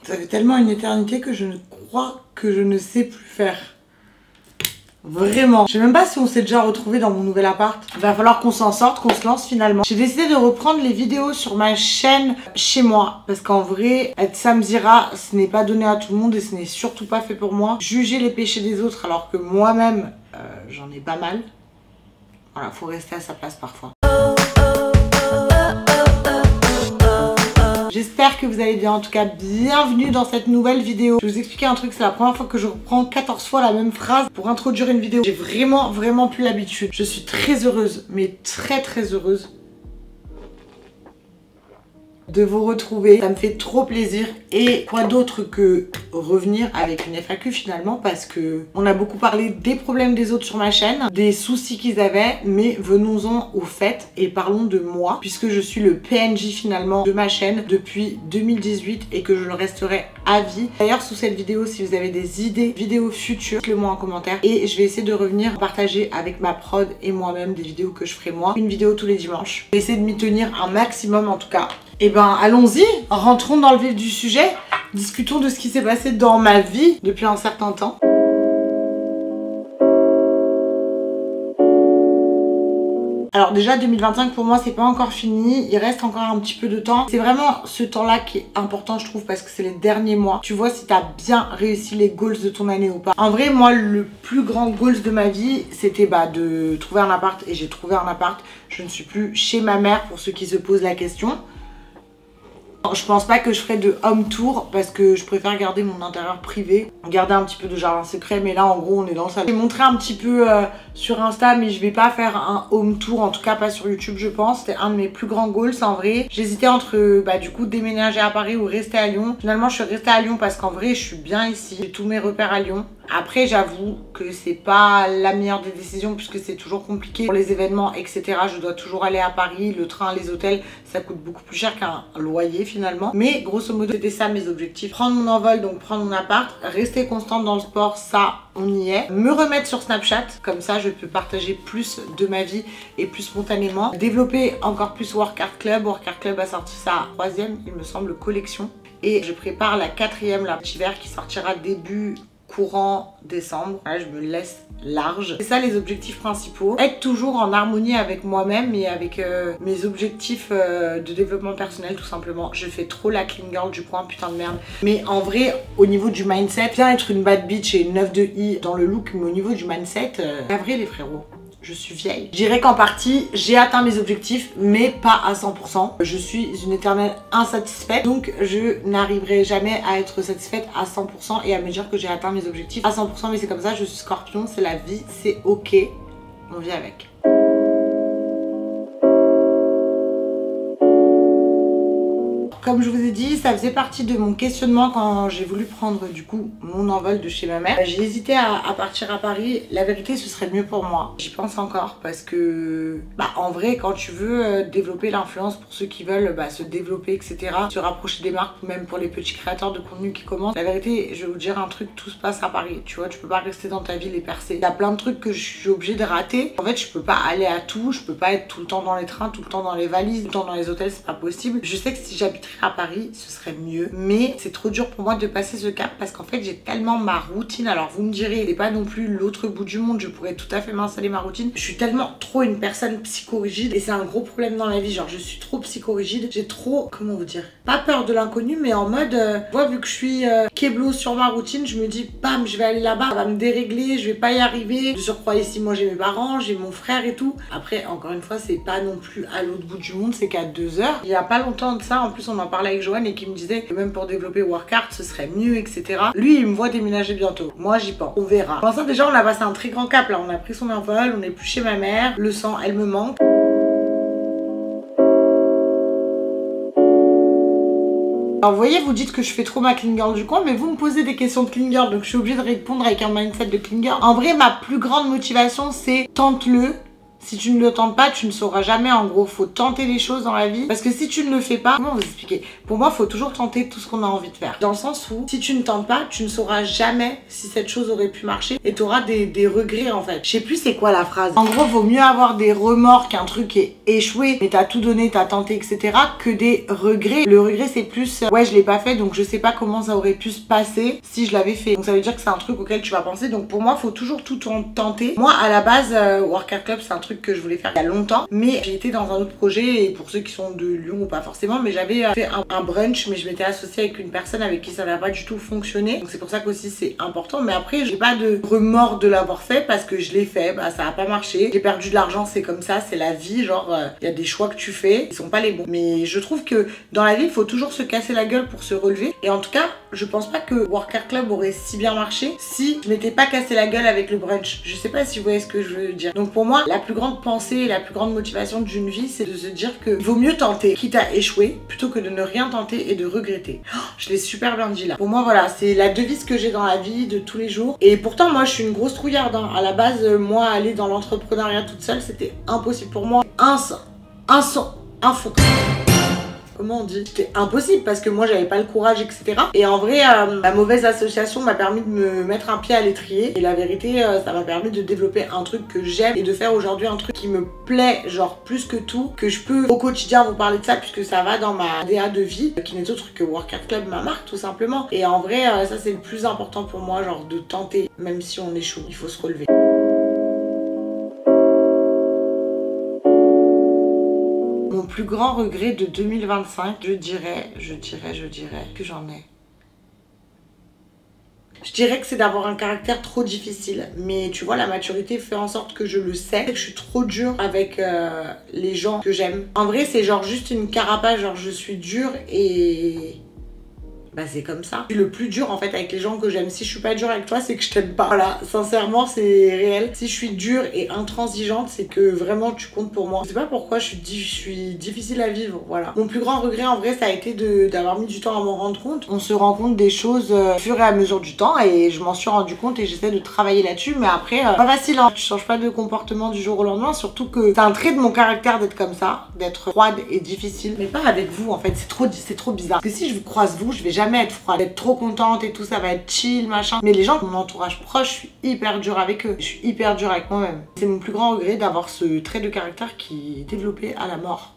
Ça fait tellement une éternité que je ne crois que je ne sais plus faire. Vraiment. Je sais même pas si on s'est déjà retrouvé dans mon nouvel appart. Il va falloir qu'on s'en sorte, qu'on se lance finalement. J'ai décidé de reprendre les vidéos sur ma chaîne chez moi. Parce qu'en vrai, être samzira, ce n'est pas donné à tout le monde et ce n'est surtout pas fait pour moi. Juger les péchés des autres alors que moi-même, j'en ai pas mal. Voilà, faut rester à sa place parfois. J'espère que vous allez bien, en tout cas bienvenue dans cette nouvelle vidéo. Je vais vous expliquer un truc, c'est la première fois que je reprends 14 fois la même phrase pour introduire une vidéo. J'ai vraiment plus l'habitude. Je suis très heureuse, mais très heureuse de vous retrouver. Ça me fait trop plaisir. Et quoi d'autre que revenir avec une FAQ finalement, parce que on a beaucoup parlé des problèmes des autres sur ma chaîne, des soucis qu'ils avaient, mais venons-en au fait et parlons de moi, puisque je suis le PNJ finalement de ma chaîne depuis 2018 et que je le resterai à vie. D'ailleurs, sous cette vidéo, si vous avez des idées vidéos futures, dites-le moi en commentaire et je vais essayer de revenir partager avec ma prod et moi-même des vidéos que je ferai moi. Une vidéo tous les dimanches. Je vais essayer de m'y tenir un maximum en tout cas. Et ben allons-y, rentrons dans le vif du sujet, discutons de ce qui s'est passé dans ma vie depuis un certain temps. Alors déjà 2025 pour moi c'est pas encore fini, il reste encore un petit peu de temps. C'est vraiment ce temps-là qui est important je trouve parce que c'est les derniers mois. Tu vois si t'as bien réussi les goals de ton année ou pas. En vrai moi le plus grand goals de ma vie c'était de trouver un appart et j'ai trouvé un appart. Je ne suis plus chez ma mère pour ceux qui se posent la question. Je pense pas que je ferai de home tour parce que je préfère garder mon intérieur privé, garder un petit peu de jardin secret, mais là en gros on est dans le salon. Je vais montrer un petit peu sur Insta mais je vais pas faire un home tour, en tout cas pas sur YouTube je pense. C'était un de mes plus grands goals en vrai. J'hésitais entre du coup déménager à Paris ou rester à Lyon. Finalement je suis restée à Lyon parce qu'en vrai je suis bien ici, j'ai tous mes repères à Lyon. Après j'avoue que c'est pas la meilleure des décisions puisque c'est toujours compliqué pour les événements etc. Je dois toujours aller à Paris, le train, les hôtels ça coûte beaucoup plus cher qu'un loyer finalement. Mais grosso modo c'était ça mes objectifs. Prendre mon envol, donc prendre mon appart, rester constante dans le sport, ça on y est. Me remettre sur Snapchat, comme ça je peux partager plus de ma vie et plus spontanément. Développer encore plus Workout Club. Workout Club a sorti sa 3e il me semble collection. Et je prépare la 4e, la petit hiver qui sortira début courant décembre. Là, je me laisse large. C'est ça les objectifs principaux. Être toujours en harmonie avec moi-même et avec mes objectifs de développement personnel tout simplement. Je fais trop la clean girl du coin, putain de merde. Mais en vrai, au niveau du mindset, bien être une bad bitch et une 9 de i dans le look, mais au niveau du mindset, la vraie les frérots. Je suis vieille. Je dirais qu'en partie, j'ai atteint mes objectifs, mais pas à 100%. Je suis une éternelle insatisfaite, donc je n'arriverai jamais à être satisfaite à 100% et à me dire que j'ai atteint mes objectifs à 100%, mais c'est comme ça, je suis scorpion, c'est la vie, c'est ok, on vit avec. Comme je vous ai dit, ça faisait partie de mon questionnement quand j'ai voulu prendre du coup mon envol de chez ma mère. J'ai hésité à partir à Paris. La vérité, ce serait mieux pour moi. J'y pense encore parce que en vrai, quand tu veux développer l'influence pour ceux qui veulent se développer, etc., se rapprocher des marques, même pour les petits créateurs de contenu qui commencent, la vérité, je vais vous dire un truc, tout se passe à Paris. Tu vois, tu peux pas rester dans ta ville et percer. Il y a plein de trucs que je suis obligée de rater. En fait, je peux pas aller à tout. Je peux pas être tout le temps dans les trains, tout le temps dans les valises, tout le temps dans les hôtels, c'est pas possible. Je sais que si j'habiterais à Paris ce serait mieux, mais c'est trop dur pour moi de passer ce cap parce qu'en fait j'ai tellement ma routine. Alors vous me direz, c'est pas non plus l'autre bout du monde, je pourrais tout à fait m'installer ma routine. Je suis tellement trop une personne psychorigide et c'est un gros problème dans la vie, genre je suis trop psychorigide, j'ai trop, comment vous dire, pas peur de l'inconnu mais en mode moi vu que je suis keblo sur ma routine, je me dis bam je vais aller là-bas, ça va me dérégler, je vais pas y arriver. De surcroît ici moi j'ai mes parents, j'ai mon frère et tout. Après encore une fois c'est pas non plus à l'autre bout du monde, c'est qu'à 2 heures. Il y a pas longtemps de ça, en plus on en parlait avec Joanne et qui me disait que même pour développer Workout ce serait mieux etc. Lui il me voit déménager bientôt, moi j'y pense, on verra. Pour l'instant déjà on a passé un très grand cap là, on a pris son envol, on n'est plus chez ma mère, le sang elle me manque. Alors vous voyez, vous dites que je fais trop ma clean girl du coin, mais vous me posez des questions de clean girl, donc je suis obligée de répondre avec un mindset de clean girl. En vrai ma plus grande motivation c'est tente-le, Si tu ne le tentes pas, tu ne sauras jamais. En gros, faut tenter les choses dans la vie. Parce que si tu ne le fais pas, comment vous expliquer? Pour moi, faut toujours tenter tout ce qu'on a envie de faire. Dans le sens où, si tu ne tentes pas, tu ne sauras jamais si cette chose aurait pu marcher et tu auras des regrets en fait. Je sais plus c'est quoi la phrase. En gros, vaut mieux avoir des remords qu'un truc ait échoué, mais t'as tout donné, t'as tenté, etc. que des regrets. Le regret, c'est plus, ouais, je l'ai pas fait, donc je sais pas comment ça aurait pu se passer si je l'avais fait. Donc ça veut dire que c'est un truc auquel tu vas penser. Donc pour moi, faut toujours tout tenter. Moi, à la base, Workout Club, c'est un truc que je voulais faire il y a longtemps, mais j'ai été dans un autre projet, et pour ceux qui sont de Lyon ou pas forcément, mais j'avais fait un brunch, mais je m'étais associée avec une personne avec qui ça n'a pas du tout fonctionné. Donc c'est pour ça qu'aussi c'est important. Mais après, j'ai pas de remords de l'avoir fait parce que je l'ai fait, bah ça a pas marché. J'ai perdu de l'argent, c'est comme ça, c'est la vie. Genre, il y a des choix que tu fais, ils sont pas les bons. Mais je trouve que dans la vie, il faut toujours se casser la gueule pour se relever. Et en tout cas, je pense pas que Workout Club aurait si bien marché si je m'étais pas cassé la gueule avec le brunch. Je sais pas si vous voyez ce que je veux dire. Donc pour moi, la plus grande pensée et la plus grande motivation d'une vie, c'est de se dire que vaut mieux tenter, quitte à échouer, plutôt que de ne rien tenter et de regretter. Oh, je l'ai super bien dit là. Pour moi, voilà, c'est la devise que j'ai dans la vie de tous les jours. Et pourtant, moi, je suis une grosse trouillarde. Hein. À la base, moi, aller dans l'entrepreneuriat toute seule, c'était impossible pour moi. Un fond. Comment on dit? C'était impossible parce que moi j'avais pas le courage, etc. Et en vrai, ma mauvaise association m'a permis de me mettre un pied à l'étrier. Et la vérité, ça m'a permis de développer un truc que j'aime et de faire aujourd'hui un truc qui me plaît, genre plus que tout, que je peux au quotidien vous parler de ça puisque ça va dans ma DA de vie, qui n'est autre que Workout Club, ma marque tout simplement. Et en vrai, ça c'est le plus important pour moi, genre de tenter, même si on échoue, il faut se relever. Mon plus grand regret de 2025, je dirais que j'en ai. Je dirais que c'est d'avoir un caractère trop difficile. Mais tu vois, la maturité fait en sorte que je le sais. Que je suis trop dure avec les gens que j'aime. En vrai, c'est genre juste une carapace, genre je suis dure et... bah c'est comme ça. Je suis le plus dur en fait avec les gens que j'aime. Si je suis pas dure avec toi, c'est que je t'aime pas. Voilà, sincèrement, c'est réel. Si je suis dure et intransigeante, c'est que vraiment tu comptes pour moi. Je sais pas pourquoi je suis difficile à vivre, voilà. Mon plus grand regret en vrai, ça a été d'avoir mis du temps à m'en rendre compte. On se rend compte des choses au fur et à mesure du temps et je m'en suis rendu compte et j'essaie de travailler là-dessus. Mais après, pas facile, hein. Tu changes pas de comportement du jour au lendemain, surtout que c'est un trait de mon caractère d'être comme ça, d'être froide et difficile. Mais pas avec vous en fait, c'est trop bizarre. Parce que si je vous croise vous, je vais jamais être froide, être trop contente et tout, ça va être chill, machin. Mais les gens de mon entourage proche, je suis hyper dure avec eux. Je suis hyper dure avec moi-même. C'est mon plus grand regret d'avoir ce trait de caractère qui est développé à la mort.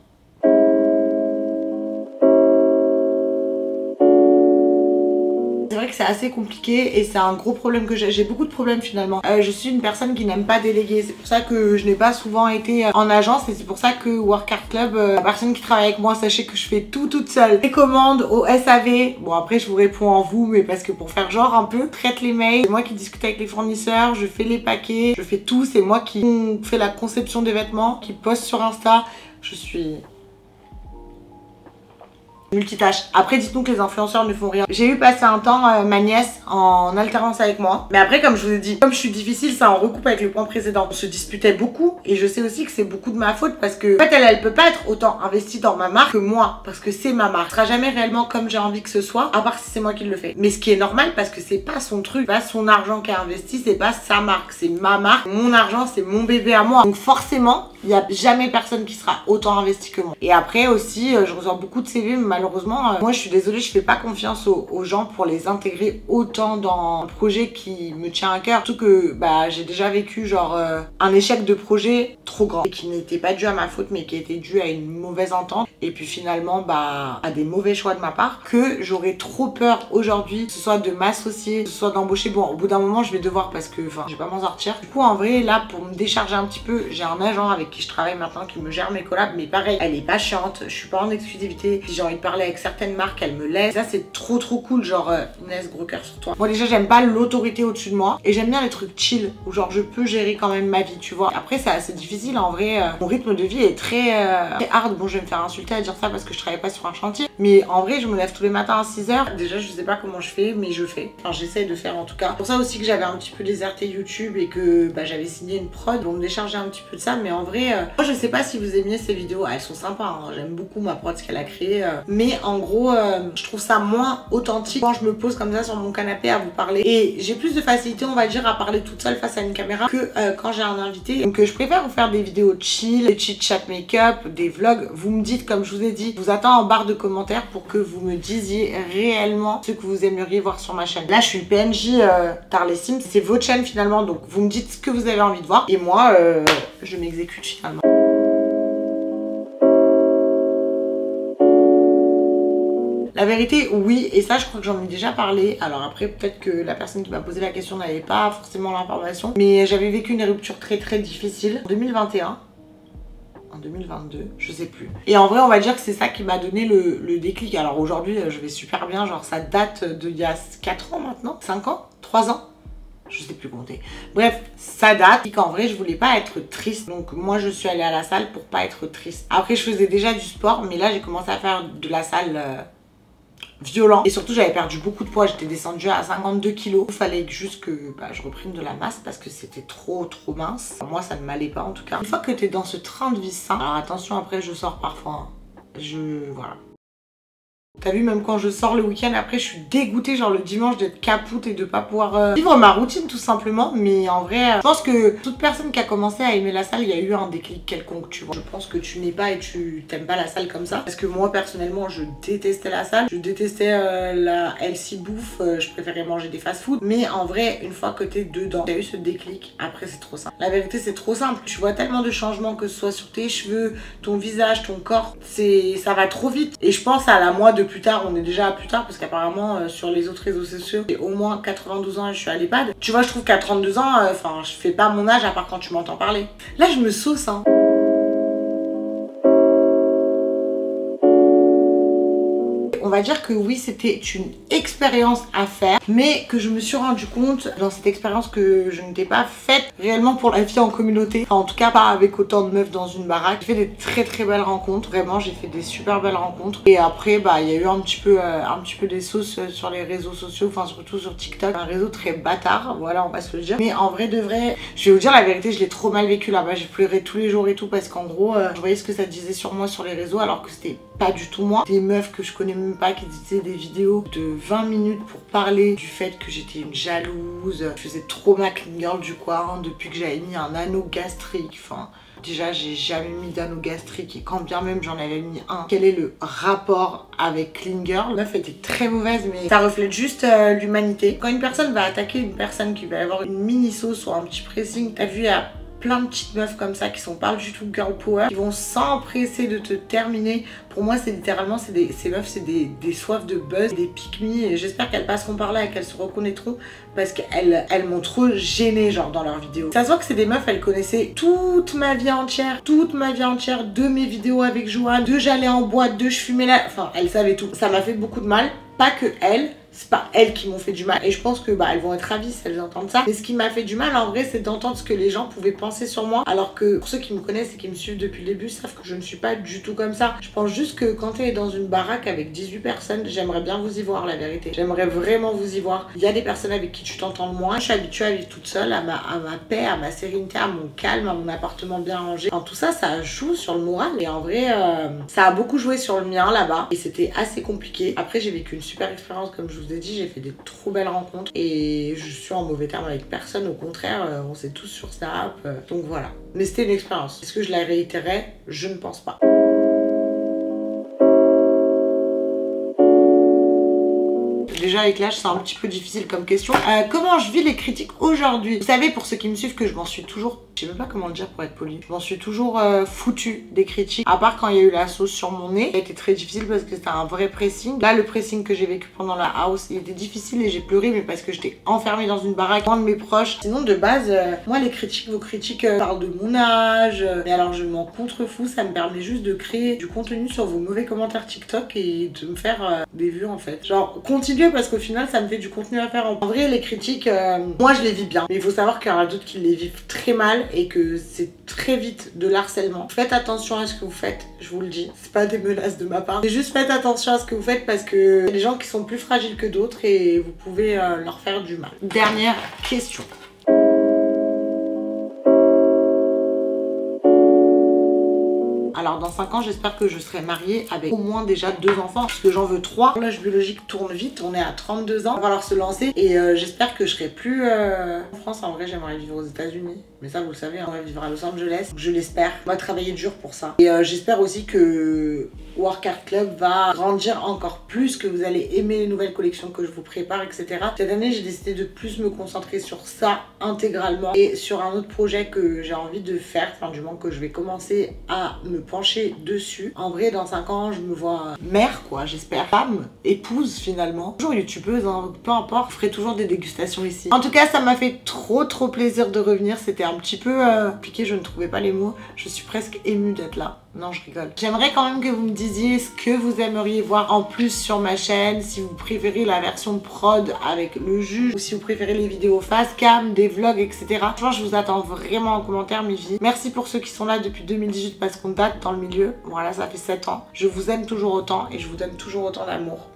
C'est vrai que c'est assez compliqué et c'est un gros problème que j'ai beaucoup de problèmes finalement. Je suis une personne qui n'aime pas déléguer, c'est pour ça que je n'ai pas souvent été en agence et c'est pour ça que Workout Club, la personne qui travaille avec moi, sachez que je fais tout toute seule. Les commandes au SAV, bon après je vous réponds en vous mais parce que pour faire genre un peu, traite les mails, c'est moi qui discute avec les fournisseurs, je fais les paquets, je fais tout, c'est moi qui fais la conception des vêtements, qui poste sur Insta, je suis... multitâche. Après, dites-nous que les influenceurs ne font rien. J'ai eu passé un temps ma nièce en alternance avec moi. Mais après, comme je vous ai dit, comme je suis difficile, ça en recoupe avec le point précédent. On se disputait beaucoup et je sais aussi que c'est beaucoup de ma faute parce que, en fait, elle peut pas être autant investie dans ma marque que moi parce que c'est ma marque. Ce sera jamais réellement comme j'ai envie que ce soit, à part si c'est moi qui le fais. Mais ce qui est normal parce que c'est pas son truc, pas son argent qui a investi, c'est pas sa marque, c'est ma marque. Mon argent, c'est mon bébé à moi. Donc forcément, il n'y a jamais personne qui sera autant investi que moi. Et après aussi, je reçois beaucoup de CV, mais malheureusement, moi je suis désolée, je fais pas confiance aux gens pour les intégrer autant dans un projet qui me tient à cœur. Surtout que bah, j'ai déjà vécu genre un échec de projet trop grand et qui n'était pas dû à ma faute mais qui était dû à une mauvaise entente et puis finalement bah, à des mauvais choix de ma part que j'aurais trop peur aujourd'hui, que ce soit de m'associer, que ce soit d'embaucher. Bon, au bout d'un moment je vais devoir parce que enfin je vais pas m'en sortir. Du coup en vrai là pour me décharger un petit peu, j'ai un agent avec qui je travaille maintenant qui me gère mes collabs, mais pareil, elle est pas chiante, je suis pas en exclusivité, si j'ai envie de parler avec certaines marques, elle me laisse. Ça c'est trop cool, genre Inès, gros cœur sur toi. Moi déjà j'aime pas l'autorité au-dessus de moi et j'aime bien les trucs chill où genre je peux gérer quand même ma vie, tu vois. Après c'est assez difficile en vrai, mon rythme de vie est très hard. Bon je vais me faire insulter à dire ça parce que je travaille pas sur un chantier, mais en vrai je me lève tous les matins à 6 h. Déjà je sais pas comment je fais, mais je fais. Enfin j'essaie de faire en tout cas. Pour ça aussi que j'avais un petit peu déserté YouTube et que bah, j'avais signé une prod pour me décharger un petit peu de ça, mais en vrai moi je sais pas si vous aimiez ces vidéos, elles sont sympas, hein. J'aime beaucoup ma prod ce qu'elle a créé, mais mais en gros je trouve ça moins authentique quand je me pose comme ça sur mon canapé à vous parler, et j'ai plus de facilité on va dire à parler toute seule face à une caméra que quand j'ai un invité. Donc je préfère vous faire des vidéos chill, des chit chat make-up, des vlogs. Vous me dites, comme je vous ai dit, je vous attends en barre de commentaires pour que vous me disiez réellement ce que vous aimeriez voir sur ma chaîne. Là je suis PNJ Tarley Sims, c'est votre chaîne finalement, donc vous me dites ce que vous avez envie de voir et moi je m'exécute finalement. La vérité, oui, et ça je crois que j'en ai déjà parlé. Alors après peut-être que la personne qui m'a posé la question n'avait pas forcément l'information, mais j'avais vécu une rupture très difficile en 2021. En 2022, je sais plus. Et en vrai on va dire que c'est ça qui m'a donné le déclic. Alors aujourd'hui je vais super bien, genre ça date d'il y a 4 ans maintenant, 5 ans, 3 ans, je sais plus compter. Bref, ça date et qu'en vrai je voulais pas être triste, donc moi je suis allée à la salle pour pas être triste. Après je faisais déjà du sport, mais là j'ai commencé à faire de la salle violent, et surtout j'avais perdu beaucoup de poids, j'étais descendue à 52 kilos. Il fallait juste que je reprenne de la masse parce que c'était trop mince. Moi ça ne m'allait pas en tout cas. Une fois que tu es dans ce train de vie sain, alors attention, après je sors parfois, hein. Voilà. T'as vu, même quand je sors le week-end, après je suis dégoûtée, genre le dimanche, d'être capoute et de pas pouvoir vivre ma routine tout simplement. Mais en vrai, je pense que toute personne qui a commencé à aimer la salle, il y a eu un déclic quelconque, tu vois. Je pense que tu n'es pas et tu t'aimes pas la salle comme ça. Parce que moi personnellement, je détestais la salle, je détestais la healthy bouffe, je préférais manger des fast-food. Mais en vrai, une fois que t'es dedans, t'as eu ce déclic, après c'est trop simple. La vérité, c'est trop simple. Tu vois tellement de changements, que ce soit sur tes cheveux, ton visage, ton corps, ça va trop vite. Et je pense à la moi de plus tard, on est déjà à plus tard parce qu'apparemment sur les autres réseaux sociaux j'ai au moins 92 ans et je suis à l'EHPAD. Tu vois, je trouve qu'à 32 ans, enfin je fais pas mon âge à part quand tu m'entends parler. Là je me sauce hein. On va dire que oui, c'était une expérience à faire, mais que je me suis rendu compte dans cette expérience que je n'étais pas faite réellement pour la vie en communauté. Enfin, en tout cas pas avec autant de meufs dans une baraque. J'ai fait des très belles rencontres, vraiment j'ai fait des super belles rencontres. Et après il y a eu un petit peu des sauces sur les réseaux sociaux, enfin surtout sur TikTok, un réseau très bâtard, voilà, on va se le dire. Mais en vrai de vrai, je vais vous dire la vérité, je l'ai trop mal vécu là-bas, j'ai pleuré tous les jours et tout parce qu'en gros je voyais ce que ça disait sur moi sur les réseaux alors que c'était pas du tout moi. Des meufs que je connais même pas qui disaient des vidéos de 20 minutes pour parler du fait que j'étais une jalouse, je faisais trop ma clean girl du coin depuis que j'avais mis un anneau gastrique. Enfin déjà j'ai jamais mis d'anneau gastrique et quand bien même j'en avais mis un. Quel est le rapport avec clean girl? La meuf était très mauvaise, mais ça reflète juste l'humanité. Quand une personne va attaquer une personne qui va avoir une mini sauce ou un petit pressing, t'as vu, il y a plein de petites meufs comme ça qui sont pas du tout girl power, qui vont s'empresser de te terminer. Pour moi c'est littéralement, ces meufs c'est des soifs de buzz, des pick-me, et j'espère qu'elles passeront par là et qu'elles se reconnaîtront parce qu'elles m'ont trop gênée genre dans leurs vidéos. Ça se voit que c'est des meufs, elles connaissaient toute ma vie entière de mes vidéos avec Joanne, de j'allais en boîte, de je fumais là, enfin elles savaient tout. Ça m'a fait beaucoup de mal, pas que elles, c'est pas elles qui m'ont fait du mal, et je pense que elles vont être ravies si elles entendent ça. Mais ce qui m'a fait du mal en vrai, c'est d'entendre ce que les gens pouvaient penser sur moi, alors que pour ceux qui me connaissent et qui me suivent depuis le début savent que je ne suis pas du tout comme ça. Je pense juste que quand tu es dans une baraque avec 18 personnes, j'aimerais bien vous y voir, la vérité. J'aimerais vraiment vous y voir. Il y a des personnes avec qui tu t'entends moins. Je suis habituée à vivre toute seule, à ma paix, à ma sérénité, à mon calme, à mon appartement bien rangé. Enfin, tout ça, ça joue sur le moral, et en vrai ça a beaucoup joué sur le mien là-bas, et c'était assez compliqué. Après j'ai vécu une super expérience, comme je vous ai dit, j'ai fait des trop belles rencontres et je suis en mauvais terme avec personne, au contraire on s'est tous sur Snap, donc voilà. Mais c'était une expérience. Est-ce que je la réitérerais? Je ne pense pas. Déjà avec l'âge c'est un petit peu difficile comme question. Comment je vis les critiques aujourd'hui? Vous savez, pour ceux qui me suivent, que je m'en suis toujours, je sais même pas comment le dire pour être poli, je m'en suis toujours foutu des critiques, à part quand il y a eu la sauce sur mon nez. Ça a été très difficile parce que c'était un vrai pressing. Là le pressing que j'ai vécu pendant la house, il était difficile et j'ai pleuré, mais parce que j'étais enfermée dans une baraque, loin de mes proches. Sinon de base, moi les critiques, vos critiques parlent de mon âge, mais alors je m'en contrefous, ça me permet juste de créer du contenu sur vos mauvais commentaires TikTok et de me faire des vues en fait. Genre continuez, parce qu'au final ça me fait du contenu à faire. En vrai les critiques, moi je les vis bien, mais il faut savoir qu'il y en a d'autres qui les vivent très mal et que c'est très vite de l'harcèlement. Faites attention à ce que vous faites, je vous le dis, c'est pas des menaces de ma part, c'est juste faites attention à ce que vous faites parce que y a des gens qui sont plus fragiles que d'autres et vous pouvez leur faire du mal. Dernière question. trop. Alors dans 5 ans, j'espère que je serai mariée avec au moins déjà 2 enfants, parce que j'en veux 3. L'âge biologique tourne vite, on est à 32 ans, il va falloir se lancer. Et j'espère que je serai plus en France. En vrai, j'aimerais vivre aux États-Unis, mais ça vous le savez, on va vivre à Los Angeles. Donc, je l'espère. On va travailler dur pour ça. Et j'espère aussi que Work Hard Club va grandir encore plus, que vous allez aimer les nouvelles collections que je vous prépare, etc. Cette année, j'ai décidé de plus me concentrer sur ça intégralement et sur un autre projet que j'ai envie de faire, enfin du moins que je vais commencer à me pencher dessus. En vrai, dans 5 ans, je me vois mère, quoi, j'espère. Femme, épouse finalement. Toujours youtubeuse, hein, peu importe, je ferai toujours des dégustations ici. En tout cas, ça m'a fait trop plaisir de revenir. C'était un petit peu compliqué, je ne trouvais pas les mots. Je suis presque émue d'être là. Non, je rigole. J'aimerais quand même que vous me disiez ce que vous aimeriez voir en plus sur ma chaîne, si vous préférez la version prod avec le juge, ou si vous préférez les vidéos face cam, des vlogs, etc. Franchement, je vous attends vraiment en commentaire, mes filles. Merci pour ceux qui sont là depuis 2018 parce qu'on date dans le milieu. Voilà, ça fait 7 ans. Je vous aime toujours autant et je vous donne toujours autant d'amour.